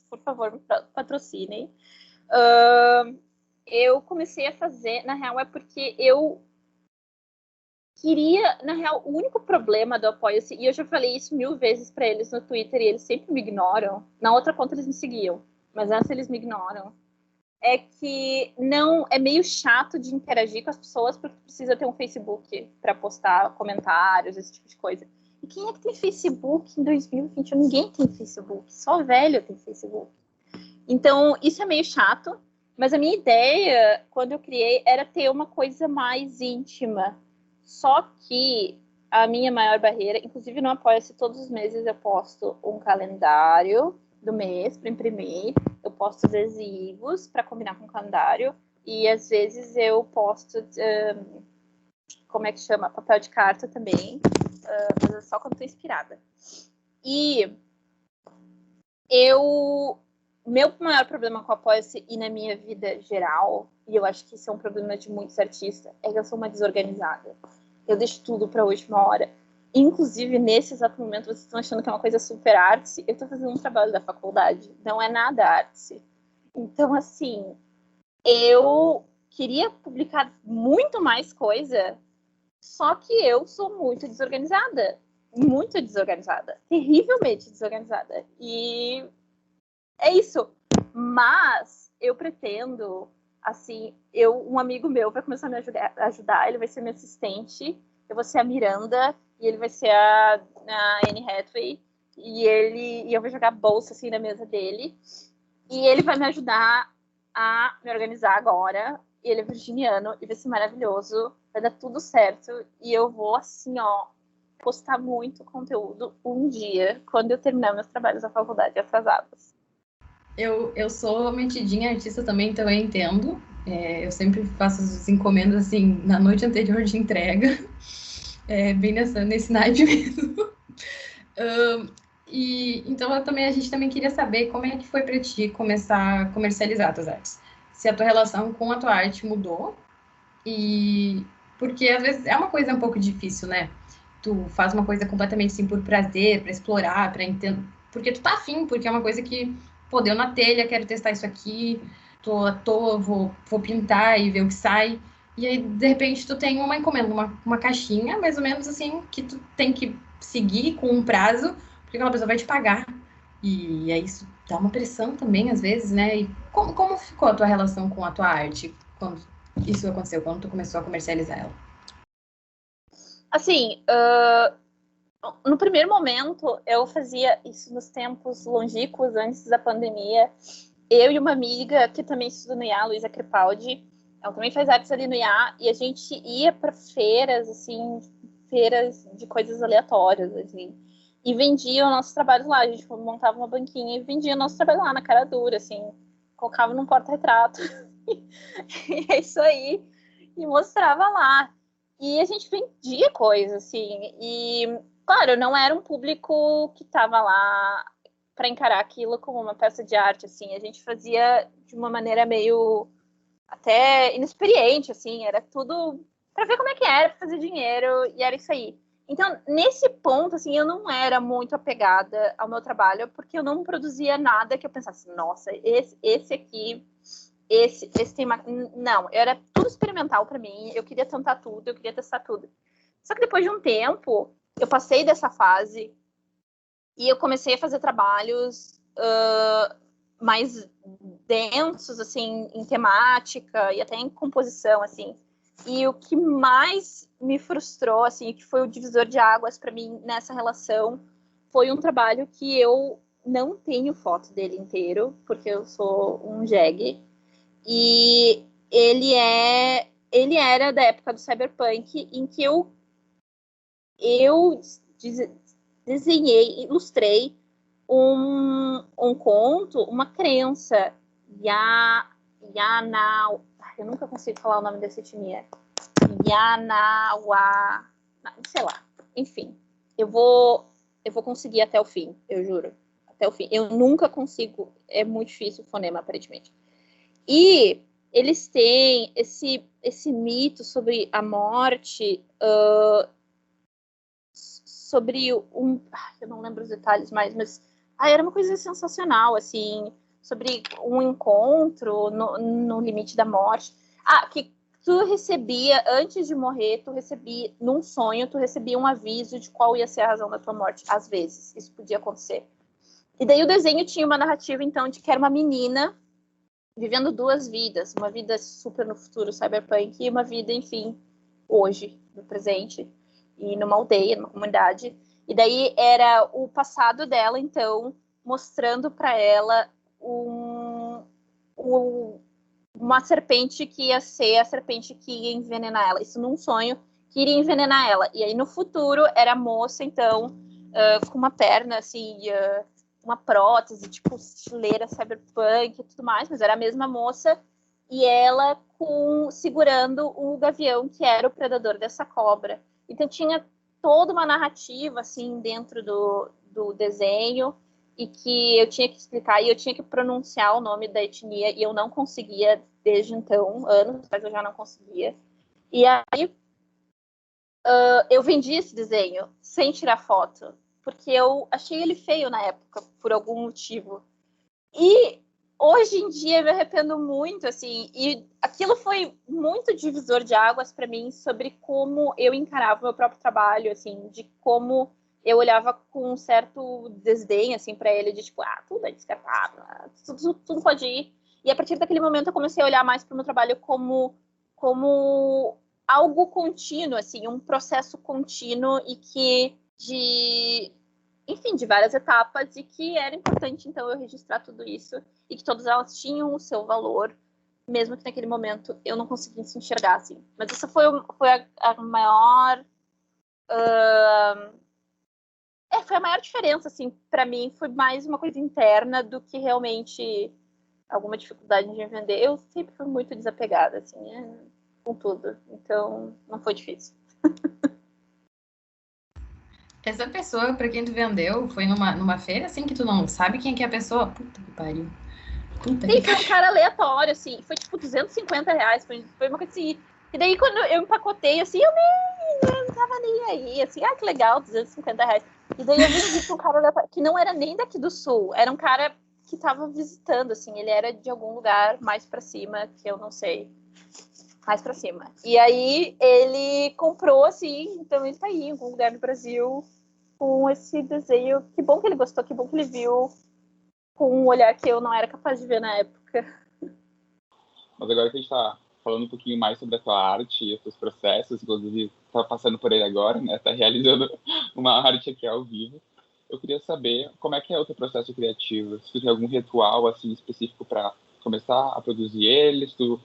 S4: Por favor, me patrocinem. Eu comecei a fazer, na real, é porque eu queria, na real, o único problema do Apoia-se, e eu já falei isso 1000 vezes pra eles no Twitter, e eles sempre me ignoram. Na outra conta eles me seguiam, mas nessa eles me ignoram. É que não é meio chato de interagir com as pessoas porque precisa ter um Facebook para postar comentários, esse tipo de coisa. E quem é que tem Facebook em 2021? Ninguém tem Facebook, só velho tem Facebook. Então, isso é meio chato, mas a minha ideia, quando eu criei, era ter uma coisa mais íntima. Só que a minha maior barreira, inclusive no Apoia-se, todos os meses eu posto um calendário do mês para imprimir, eu posto adesivos para combinar com o calendário, e às vezes eu posto, como é que chama? Papel de carta também, mas é só quando estou inspirada. E meu maior problema com o Apoia-se e na minha vida geral, e eu acho que isso é um problema de muitos artistas, é que eu sou uma desorganizada. Eu deixo tudo para a última hora. Inclusive, nesse exato momento, vocês estão achando que é uma coisa super arte. Eu estou fazendo um trabalho da faculdade. Não é nada arte. Então, assim, eu queria publicar muito mais coisa, só que eu sou muito desorganizada. Muito desorganizada. Terrivelmente desorganizada. E é isso. Mas eu pretendo, assim, um amigo meu vai começar a me ajudar, ele vai ser meu assistente, eu vou ser a Miranda e ele vai ser a Anne Hathaway e eu vou jogar bolsa assim na mesa dele e ele vai me ajudar a me organizar agora. E ele é virginiano e vai ser maravilhoso, vai dar tudo certo e eu vou assim, ó, postar muito conteúdo um dia quando eu terminar meus trabalhos da faculdade atrasados.
S3: Eu sou metidinha artista também, então eu entendo. Eu sempre faço as encomendas assim na noite anterior de entrega, bem nesse naipe mesmo. Então a gente também queria saber como é que foi para ti começar a comercializar tuas artes. Se a tua relação com a tua arte mudou, e porque às vezes é uma coisa um pouco difícil, né? Tu faz uma coisa completamente assim por prazer, para explorar, para entender, porque tu tá afim, porque é uma coisa que, pô, deu na telha, quero testar isso aqui, tô à toa, vou pintar e ver o que sai. E aí, de repente, tu tem uma encomenda, uma caixinha, mais ou menos assim, que tu tem que seguir com um prazo, porque aquela pessoa vai te pagar. E aí isso dá uma pressão também, às vezes, né? E como ficou a tua relação com a tua arte quando isso aconteceu, quando tu começou a comercializar ela?
S4: Assim, no primeiro momento, eu fazia isso nos tempos longínquos, antes da pandemia. Eu e uma amiga que também estuda no IA, Luísa Crepaldi, ela também faz artes ali no IA, e a gente ia para feiras, assim, feiras de coisas aleatórias, assim, e vendia o nosso trabalho lá. A gente montava uma banquinha e vendia o nosso trabalho lá na cara dura, assim, colocava num porta-retrato, e é isso aí, e mostrava lá. E a gente vendia coisa, assim, e, claro, não era um público que estava lá para encarar aquilo como uma peça de arte, assim. A gente fazia de uma maneira meio até inexperiente, assim. Era tudo para ver como é que era, para fazer dinheiro, e era isso aí. Então, nesse ponto, assim, eu não era muito apegada ao meu trabalho, porque eu não produzia nada que eu pensasse, nossa, esse aqui, esse tem uma... Não, era tudo experimental para mim, eu queria tentar tudo, eu queria testar tudo. Só que depois de um tempo, eu passei dessa fase e eu comecei a fazer trabalhos mais densos, assim, em temática e até em composição, assim. E o que mais me frustrou, assim, que foi o divisor de águas para mim nessa relação, foi um trabalho que eu não tenho foto dele inteiro, porque eu sou um jegue. E ele era da época do cyberpunk, em que eu desenhei, ilustrei um conto, uma crença. Eu nunca consigo falar o nome dessa etnia. Yanawa, sei lá. Enfim, eu vou conseguir até o fim, eu juro. Até o fim. Eu nunca consigo, é muito difícil o fonema, aparentemente. E eles têm esse mito sobre a morte sobre eu não lembro os detalhes mais, mas era uma coisa sensacional, assim, sobre um encontro no limite da morte. Que tu recebia, antes de morrer, num sonho, tu recebia um aviso de qual ia ser a razão da tua morte. Às vezes, isso podia acontecer. E daí o desenho tinha uma narrativa, então, de que era uma menina vivendo duas vidas. Uma vida super no futuro, cyberpunk, e uma vida, enfim, hoje, no presente. E numa aldeia, numa comunidade. E daí era o passado dela, então, mostrando para ela uma serpente que ia ser a serpente que ia envenenar ela. Isso num sonho, que iria envenenar ela. E aí no futuro era a moça, então, com uma perna, assim, uma prótese, tipo, estileira, cyberpunk e tudo mais, mas era a mesma moça, e ela segurando o gavião, que era o predador dessa cobra. Então tinha toda uma narrativa, assim, dentro do desenho, e que eu tinha que explicar, e eu tinha que pronunciar o nome da etnia, e eu não conseguia desde então, anos, mas eu já não conseguia. E aí eu vendi esse desenho sem tirar foto, porque eu achei ele feio na época, por algum motivo. E hoje em dia eu me arrependo muito, assim, e aquilo foi muito divisor de águas para mim sobre como eu encarava o meu próprio trabalho, assim, de como eu olhava com um certo desdém, assim, para ele, de tipo, tudo é descartável, tudo pode ir. E a partir daquele momento eu comecei a olhar mais para o meu trabalho como algo contínuo, assim, um processo contínuo e enfim, de várias etapas, e que era importante, então, eu registrar tudo isso, e que todas elas tinham o seu valor, mesmo que naquele momento eu não conseguisse enxergar, assim. Mas essa foi a maior... foi a maior diferença, assim, para mim, foi mais uma coisa interna do que realmente alguma dificuldade de vender. Eu sempre fui muito desapegada, assim, com tudo. Então, não foi difícil.
S3: Essa pessoa, pra quem tu vendeu, foi numa feira, assim, que tu não sabe quem é que é a pessoa? Puta que pariu.
S4: Sim, foi um cara aleatório, assim. Foi, tipo, R$250. Foi uma coisa assim... E daí, quando eu empacotei, assim, eu não tava nem aí. Assim, que legal, R$250. E daí eu vendi pra um cara aleatório, que não era nem daqui do Sul. Era um cara que tava visitando, assim. Ele era de algum lugar mais pra cima, que eu não sei. Mais pra cima. E aí, ele comprou, assim. Então, ele tá aí, em algum lugar no Brasil, com esse desenho. Que bom que ele gostou, que bom que ele viu com um olhar que eu não era capaz de ver na época.
S2: Mas agora que a gente está falando um pouquinho mais sobre a tua arte e os teus processos, inclusive tá passando por ele agora, né? Tá realizando uma arte aqui ao vivo. Eu queria saber como é que é o teu processo criativo. Se tu tem algum ritual assim específico para começar a produzir ele, se tu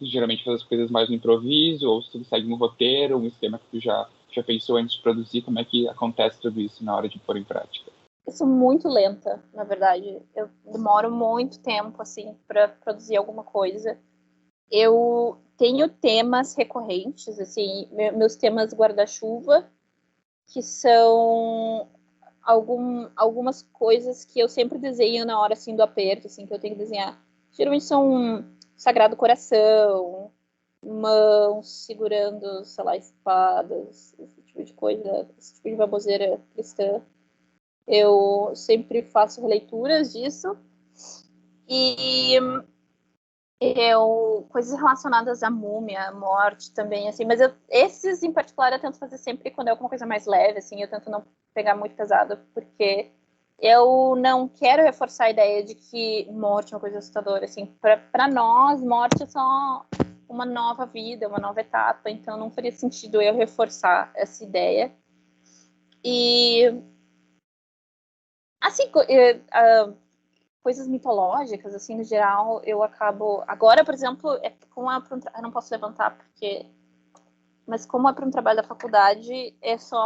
S2: geralmente faz as coisas mais no improviso, ou se tu segue um roteiro, um esquema que tu já pensou antes de produzir, como é que acontece tudo isso na hora de pôr em prática?
S4: Eu sou muito lenta, na verdade. Eu demoro muito tempo, assim, para produzir alguma coisa. Eu tenho temas recorrentes, assim, meus temas guarda-chuva, que são algumas coisas que eu sempre desenho na hora, assim, do aperto, assim, que eu tenho que desenhar. Geralmente são Sagrado Coração, mãos segurando, sei lá, espadas, esse tipo de coisa, esse tipo de baboseira cristã. Eu sempre faço releituras disso. E coisas relacionadas à múmia, à morte também, assim. Mas esses, em particular, eu tento fazer sempre quando é alguma coisa mais leve, assim. Eu tento não pegar muito pesado, porque eu não quero reforçar a ideia de que morte é uma coisa assustadora, assim. Para nós, morte é só uma nova vida, uma nova etapa. Então, não faria sentido eu reforçar essa ideia. E assim, coisas mitológicas, assim, no geral, eu acabo... Agora, por exemplo, eu não posso levantar porque... Mas como é para um trabalho da faculdade,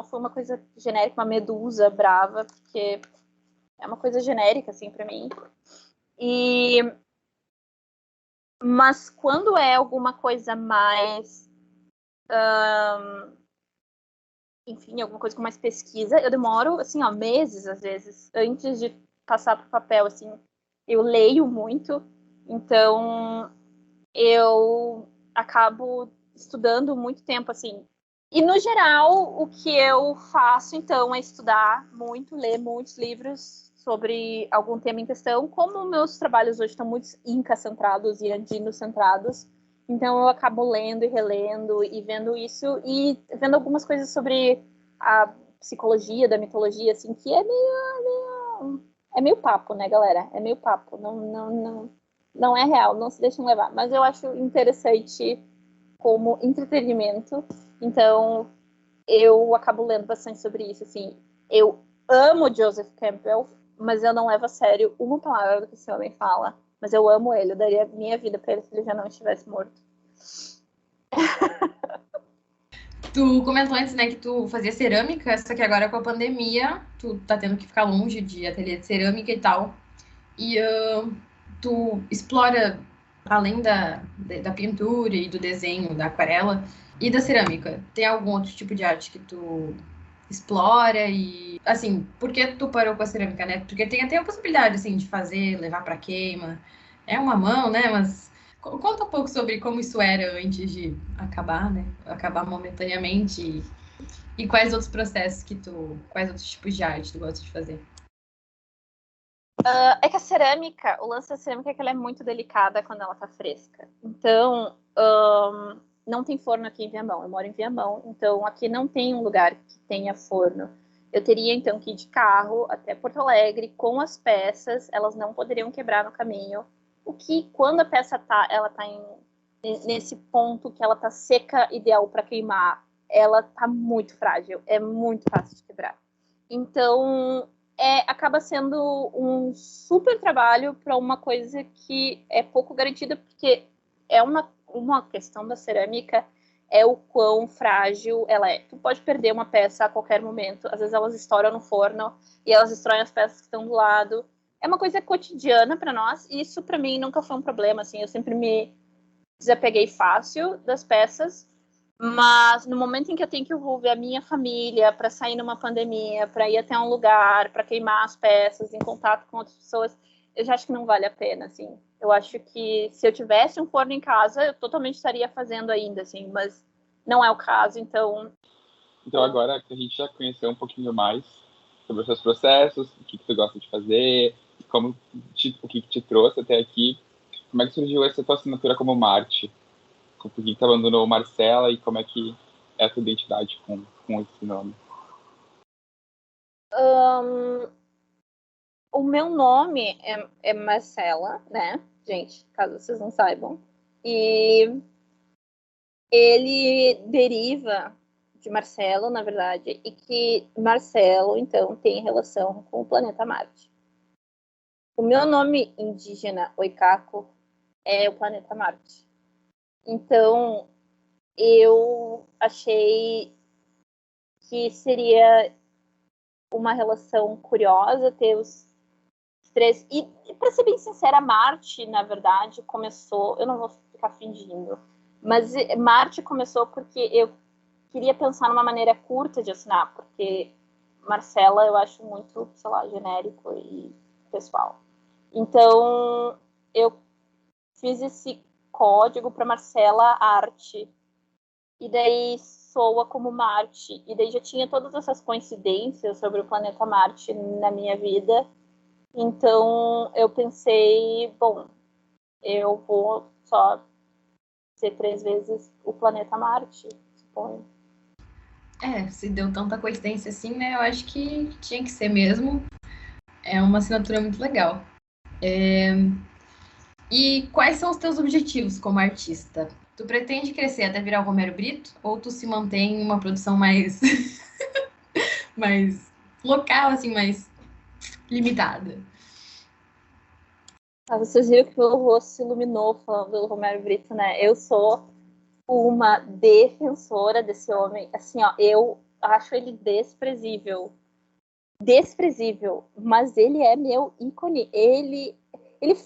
S4: foi uma coisa genérica, uma medusa brava, porque é uma coisa genérica, assim, para mim. Mas quando é alguma coisa mais... enfim, alguma coisa com mais pesquisa, eu demoro, assim, meses, às vezes, antes de passar para o papel, assim. Eu leio muito, então eu acabo estudando muito tempo, assim, E, no geral, o que eu faço, então, é estudar muito, ler muitos livros sobre algum tema em questão. Como meus trabalhos hoje estão muito inca-centrados e andino-centrados, então eu acabo lendo e relendo e vendo isso e vendo algumas coisas sobre a psicologia da mitologia, assim, que é meio papo, né, galera? É meio papo, não é real, não se deixem levar. Mas eu acho interessante como entretenimento, então eu acabo lendo bastante sobre isso, assim. Eu amo Joseph Campbell, mas eu não levo a sério uma palavra do que esse homem fala. Mas eu amo ele, eu daria minha vida pra ele se ele já não estivesse morto.
S3: Tu comentou antes, né, que tu fazia cerâmica, só que agora com a pandemia, tu tá tendo que ficar longe de ateliê de cerâmica e tal. E tu explora, além da pintura e do desenho, da aquarela e da cerâmica, tem algum outro tipo de arte que tu explora? E, assim, por que tu parou com a cerâmica, né? Porque tem até a possibilidade, assim, de fazer, levar pra queima. É uma mão, né? Mas conta um pouco sobre como isso era antes de acabar, né? Acabar momentaneamente. E quais outros processos quais outros tipos de arte tu gosta de fazer?
S4: É que a cerâmica, o lance da cerâmica é que ela é muito delicada quando ela tá fresca. Então, não tem forno aqui em Viamão. Eu moro em Viamão, então aqui não tem um lugar que tenha forno. Eu teria, então, que ir de carro até Porto Alegre com as peças. Elas não poderiam quebrar no caminho. O que, quando a peça ela tá nesse ponto que ela tá seca, ideal para queimar, ela tá muito frágil. É muito fácil de quebrar. Então, acaba sendo um super trabalho para uma coisa que é pouco garantida, porque é uma questão da cerâmica, é o quão frágil ela é. Tu pode perder uma peça a qualquer momento, às vezes elas estouram no forno e elas destroem as peças que estão do lado. É uma coisa cotidiana para nós, e isso para mim nunca foi um problema, assim, eu sempre me desapeguei fácil das peças, mas no momento em que eu tenho que envolver a minha família para sair numa pandemia, para ir até um lugar, para queimar as peças em contato com outras pessoas, eu já acho que não vale a pena, assim. Eu acho que se eu tivesse um forno em casa, eu totalmente estaria fazendo ainda, assim, mas não é o caso, então...
S2: Então, agora que a gente já conheceu um pouquinho mais sobre os seus processos, o que tu gosta de fazer, o que te trouxe até aqui, como é que surgiu essa tua assinatura como Marte? Por que tu abandonou Marcela e como é que é a tua identidade com esse nome?
S4: O meu nome é Marcela, né, gente, caso vocês não saibam, e ele deriva de Marcelo, na verdade, e que Marcelo, então, tem relação com o planeta Marte. O meu nome indígena, Oikaco, é o planeta Marte. Então, eu achei que seria uma relação curiosa ter os três. E para ser bem sincera, Marte, na verdade, começou. Eu não vou ficar fingindo, mas Marte começou porque eu queria pensar numa maneira curta de assinar, porque Marcela eu acho muito, sei lá, genérico e pessoal. Então, eu fiz esse código para Marcela Arte, e daí soa como Marte. E daí já tinha todas essas coincidências sobre o planeta Marte na minha vida. Então, eu pensei, bom, eu vou só ser 3 vezes o planeta Marte, suponho.
S3: Se deu tanta coincidência assim, né? Eu acho que tinha que ser mesmo. É uma assinatura muito legal. E quais são os teus objetivos como artista? Tu pretende crescer até virar o Romero Brito? Ou tu se mantém em uma produção mais, mais local, assim, mais limitada?
S4: Vocês viram que meu rosto se iluminou falando do Romero Brito, né? Eu sou uma defensora desse homem. Assim, ó, eu acho ele desprezível. Desprezível. Mas ele é meu ícone. Ele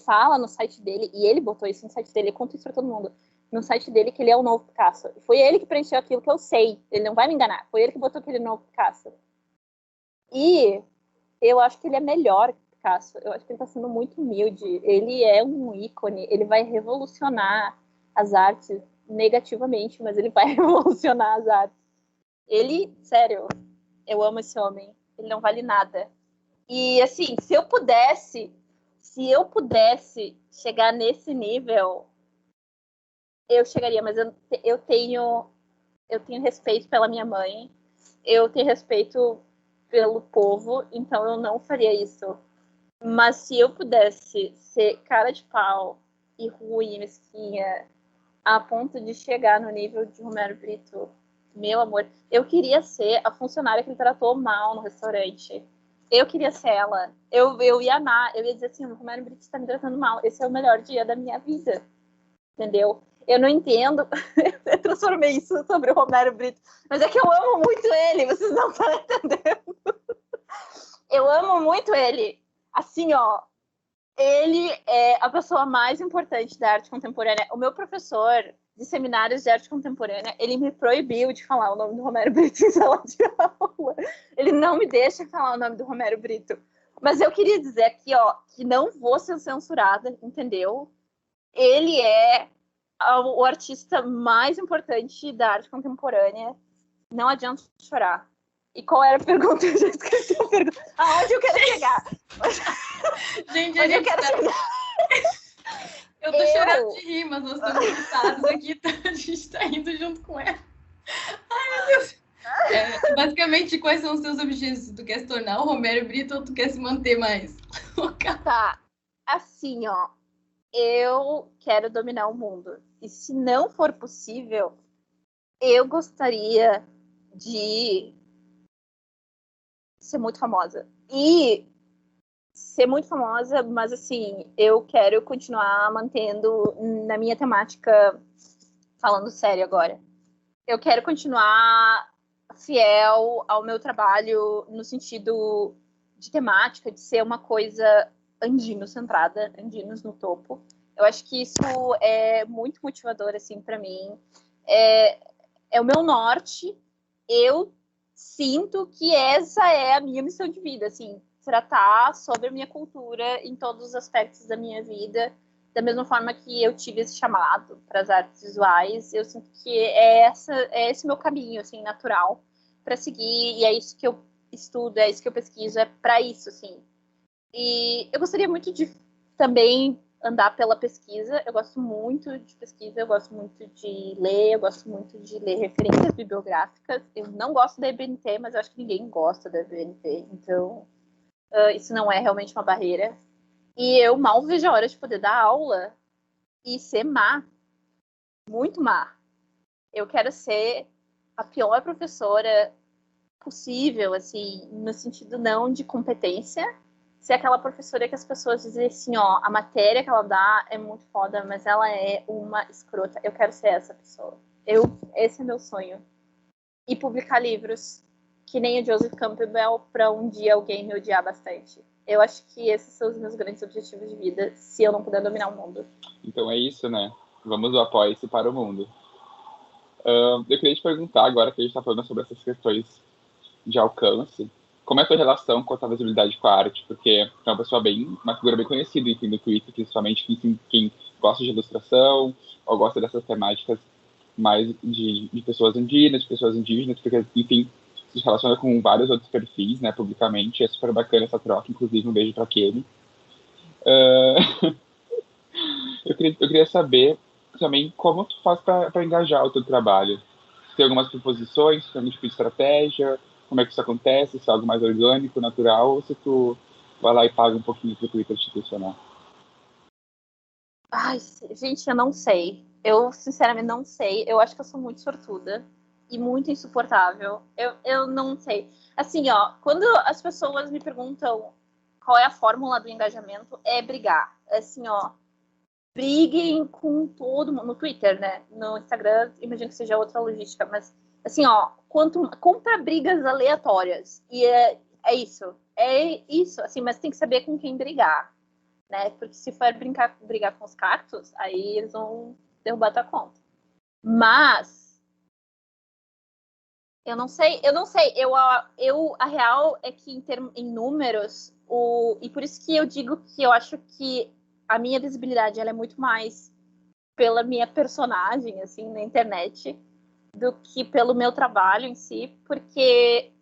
S4: fala no site dele, e ele botou isso no site dele, eu conto isso pra todo mundo, no site dele, que ele é o novo Picasso. Foi ele que preencheu aquilo que eu sei. Ele não vai me enganar. Foi ele que botou aquele novo Picasso. E eu acho que ele é melhor que Picasso. Eu acho que ele está sendo muito humilde. Ele é um ícone. Ele vai revolucionar as artes negativamente, mas ele vai revolucionar as artes. Ele, sério, eu amo esse homem. Ele não vale nada. E, assim, se eu pudesse chegar nesse nível, eu chegaria, mas eu tenho respeito pela minha mãe, eu tenho respeito pelo povo, então eu não faria isso. Mas se eu pudesse ser cara de pau e ruim e mesquinha a ponto de chegar no nível de Romero Brito, meu amor, eu queria ser a funcionária que ele tratou mal no restaurante. Eu queria ser ela. Eu ia amar, eu ia dizer assim, o Romero Brito está me tratando mal, esse é o melhor dia da minha vida. Entendeu? Eu não entendo, eu transformei isso sobre o Romero Brito, mas é que eu amo muito ele, vocês não estão entendendo. Eu amo muito ele. Assim, ó, ele é a pessoa mais importante da arte contemporânea. O meu professor de seminários de arte contemporânea, ele me proibiu de falar o nome do Romero Brito em sala de aula. Ele não me deixa falar o nome do Romero Brito. Mas eu queria dizer aqui, ó, que não vou ser censurada, entendeu? Ele é o artista mais importante da arte contemporânea. Não adianta chorar. E qual era a pergunta? Eu já esqueci a pergunta. Aonde eu quero chegar?
S3: Gente,
S4: Onde eu quero chegar?
S3: Eu tô chorando de rir, mas nós estamos cansados aqui, a gente tá indo junto com ela. Ai, meu Deus. Basicamente, quais são os seus objetivos? Tu quer se tornar o Romero Brito ou tu quer se manter mais local?
S4: Tá, assim, ó. Eu quero dominar o mundo. E se não for possível, eu gostaria de ser muito famosa. E ser muito famosa, mas assim, eu quero continuar mantendo na minha temática, falando sério agora. Eu quero continuar fiel ao meu trabalho no sentido de temática, de ser uma coisa andino-centrada, andinos no topo. Eu acho que isso é muito motivador, assim, para mim. É o meu norte. Eu sinto que essa é a minha missão de vida, assim, tratar sobre a minha cultura em todos os aspectos da minha vida, da mesma forma que eu tive esse chamado para as artes visuais. Eu sinto que é esse meu caminho, assim, natural para seguir, e é isso que eu estudo, é isso que eu pesquiso, é para isso, assim. E eu gostaria muito de também andar pela pesquisa. Eu gosto muito de pesquisa, eu gosto muito de ler, eu gosto muito de ler referências bibliográficas. Eu não gosto da EBNT, mas eu acho que ninguém gosta da EBNT, então isso não é realmente uma barreira. E eu mal vejo a hora de poder dar aula e ser má, muito má. Eu quero ser a pior professora possível, assim, no sentido não de competência, ser aquela professora que as pessoas dizem assim, ó, a matéria que ela dá é muito foda, mas ela é uma escrota. Eu quero ser essa pessoa. Esse é meu sonho. E publicar livros, que nem o Joseph Campbell, para um dia alguém me odiar bastante. Eu acho que esses são os meus grandes objetivos de vida, se eu não puder dominar o mundo.
S2: Então é isso, né? Vamos do Apoie-se para o mundo. Eu queria te perguntar, agora que a gente está falando sobre essas questões de alcance, como é a tua relação com a tua visibilidade com a arte? Porque é uma figura bem conhecida, enfim, no Twitter, principalmente quem gosta de ilustração ou gosta dessas temáticas mais de pessoas andinas, de pessoas indígenas, porque, enfim, se relaciona com vários outros perfis, né, publicamente. É super bacana essa troca, inclusive um beijo para aquele. Eu queria saber também como tu faz para engajar o teu trabalho. Se tem algumas proposições, se tem algum tipo de estratégia, como é que isso acontece, se é algo mais orgânico, natural, ou se tu vai lá e paga um pouquinho pro Twitter te impulsionar.
S4: Ai, gente, eu não sei. Eu, sinceramente, não sei. Eu acho que eu sou muito sortuda e muito insuportável. Eu não sei. Assim, ó, quando as pessoas me perguntam qual é a fórmula do engajamento, é brigar. Assim, ó, briguem com todo mundo. No Twitter, né? No Instagram, imagino que seja outra logística, mas, assim, ó, compra brigas aleatórias. E é isso. É isso, assim, mas tem que saber com quem brigar. Né? Porque se for brigar com os cactos, aí eles vão derrubar tua conta. Mas eu não sei. A real é que em números, e por isso que eu digo que eu acho que a minha visibilidade ela é muito mais pela minha personagem, assim, na internet, do que pelo meu trabalho em si, porque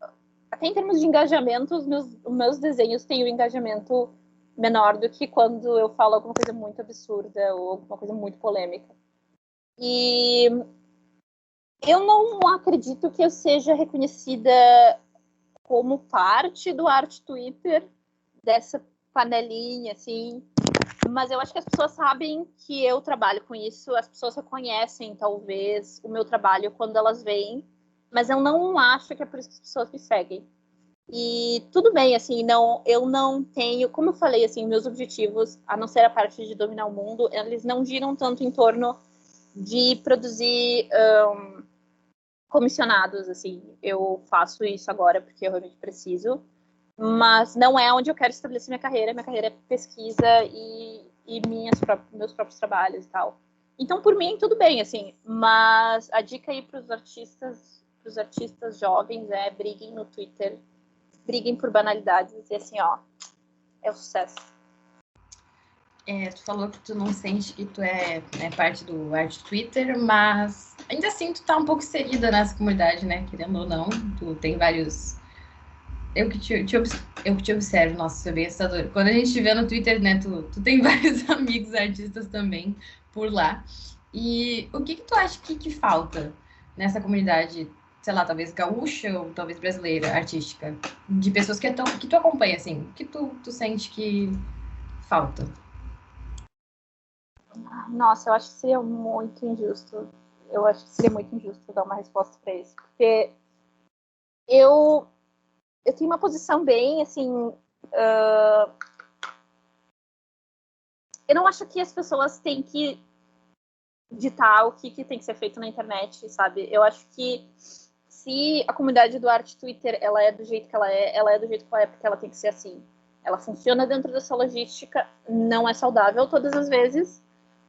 S4: até em termos de engajamento, os meus desenhos têm um engajamento menor do que quando eu falo alguma coisa muito absurda ou alguma coisa muito polêmica. E eu não acredito que eu seja reconhecida como parte do Arte Twitter, dessa panelinha, assim. Mas eu acho que as pessoas sabem que eu trabalho com isso, as pessoas reconhecem, talvez, o meu trabalho quando elas veem, mas eu não acho que é por isso que as pessoas me seguem. E tudo bem, assim, eu não tenho, como eu falei, assim, meus objetivos, a não ser a parte de dominar o mundo, eles não giram tanto em torno de produzir comissionados, assim. Eu faço isso agora porque eu realmente preciso, mas não é onde eu quero estabelecer minha carreira. Minha carreira é pesquisa e meus próprios trabalhos e tal. Então, por mim, tudo bem, assim. Mas a dica aí para os artistas jovens é briguem no Twitter, briguem por banalidades e assim, ó, é o sucesso.
S3: Tu falou que tu não sente que tu é parte do Arte Twitter, mas ainda assim tu tá um pouco inserida nessa comunidade, né? Querendo ou não, tu tem vários... Eu que te observo, nossa, isso é bem assustador. Quando a gente te vê no Twitter, né, tu tem vários amigos artistas também por lá. E o que tu acha que falta nessa comunidade, sei lá, talvez gaúcha ou talvez brasileira, artística, de pessoas que tu acompanha, assim, o que tu sente que falta?
S4: Nossa, eu acho que seria muito injusto. Eu acho que seria muito injusto dar uma resposta para isso. Porque eu tenho uma posição bem, assim... eu não acho que as pessoas têm que ditar o que tem que ser feito na internet, sabe? Eu acho que se a comunidade do Arte Twitter ela é do jeito que ela é do jeito que ela é porque ela tem que ser assim. Ela funciona dentro dessa logística, não é saudável todas as vezes,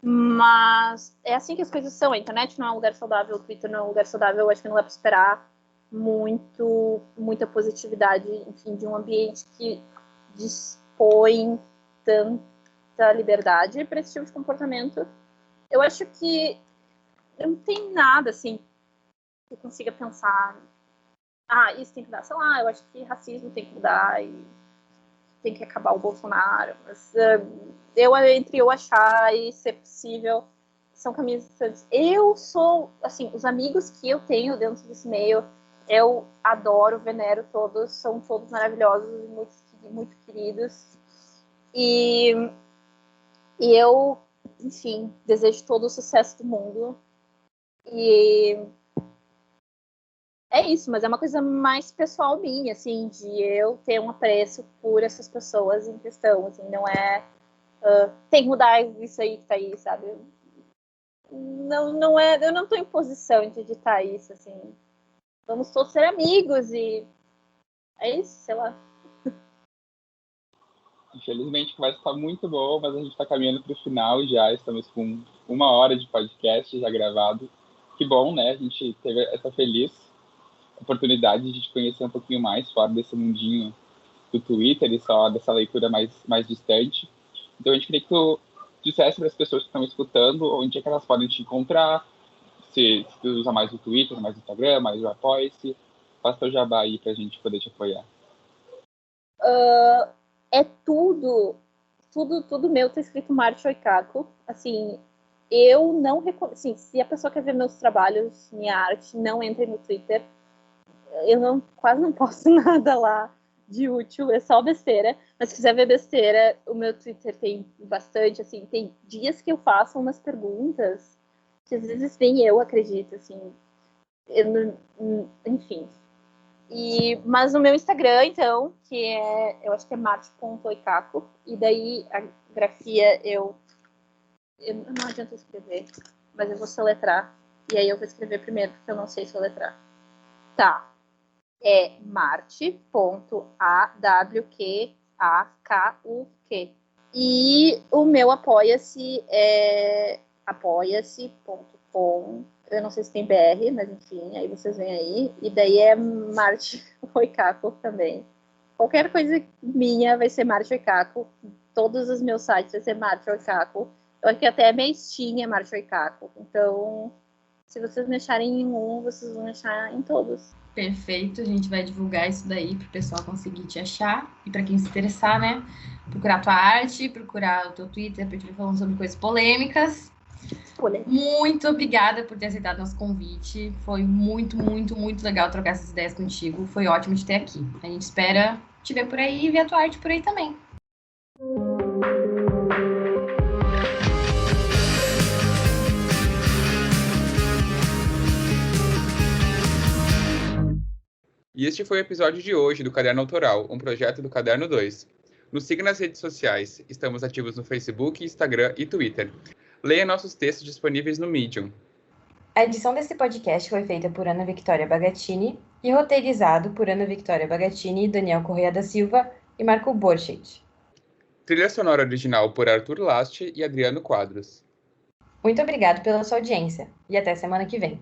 S4: mas é assim que as coisas são. A internet não é um lugar saudável, o Twitter não é um lugar saudável. Eu acho que não dá para esperar muita positividade, enfim, de um ambiente que dispõe tanta liberdade para esse tipo de comportamento. Eu acho que não tem nada, assim, que eu consiga pensar, isso tem que mudar. Sei lá, eu acho que racismo tem que mudar e tem que acabar o Bolsonaro. Mas entre eu achar e ser possível, são caminhos distantes. Eu sou, assim, os amigos que eu tenho dentro desse meio, eu adoro, venero todos, são todos maravilhosos, muito queridos. E eu, enfim, desejo todo o sucesso do mundo. E é isso, mas é uma coisa mais pessoal minha, assim, de eu ter um apreço por essas pessoas em questão, assim, não é tem que mudar isso aí que tá aí, sabe? Não é, eu não tô em posição de editar isso, assim. Vamos todos ser amigos e é isso, sei lá.
S2: Infelizmente, a conversa está muito boa, mas a gente está caminhando para o final já. Estamos com 1 hora de podcast já gravado. Que bom, né? A gente teve essa feliz oportunidade de te conhecer um pouquinho mais fora desse mundinho do Twitter e só dessa leitura mais distante. Então, a gente queria que tu dissesse para as pessoas que estão escutando onde é que elas podem te encontrar, se tu usa mais o Twitter, mais o Instagram, mais o Apoia-se. Faça teu jabá aí para a gente poder te apoiar.
S4: É tudo meu tá escrito Marte Oikaku. Assim, eu não recomendo. Assim, se a pessoa quer ver meus trabalhos, minha arte, não entre no Twitter. Eu quase não posto nada lá de útil, é só besteira. Mas se quiser ver besteira, o meu Twitter tem bastante, assim, tem dias que eu faço umas perguntas que às vezes nem eu acredito, assim. Enfim. Mas no meu Instagram, então, eu acho que é marte.oikaku, e daí a grafia eu não adianta escrever, mas eu vou soletrar. E aí eu vou escrever primeiro, porque eu não sei soletrar. Tá. É marte.awqakuk. E o meu Apoia-se é apoia-se.com. Eu não sei se tem BR, mas enfim, aí vocês vêm aí. E daí é Marte Oikaku também. Qualquer coisa minha vai ser Marte Oikaku. Todos os meus sites vai ser Marte Oikaku. Eu acho que até a minha Steam é Marte Oikaku. Então, Se vocês me acharem em um, vocês vão me achar em todos.
S3: Perfeito, a gente vai divulgar isso daí para o pessoal conseguir te achar. E para quem se interessar, né? Procurar tua arte, procurar o teu Twitter, para gente falando sobre coisas polêmicas. Muito obrigada por ter aceitado nosso convite. Foi muito, muito, muito legal trocar essas ideias contigo. Foi ótimo te ter aqui. A gente espera te ver por aí e ver a tua arte por aí também.
S2: E este foi o episódio de hoje do Caderno Autoral, um projeto do Caderno 2. Nos siga nas redes sociais. Estamos ativos no Facebook, Instagram e Twitter. Leia nossos textos disponíveis no Medium.
S5: A edição desse podcast foi feita por Ana Victoria Bagatini e roteirizado por Ana Victoria Bagatini, Daniel Correia da Silva e Marco Borchet.
S2: Trilha sonora original por Arthur Last e Adriano Quadros.
S5: Muito obrigado pela sua audiência e até semana que vem.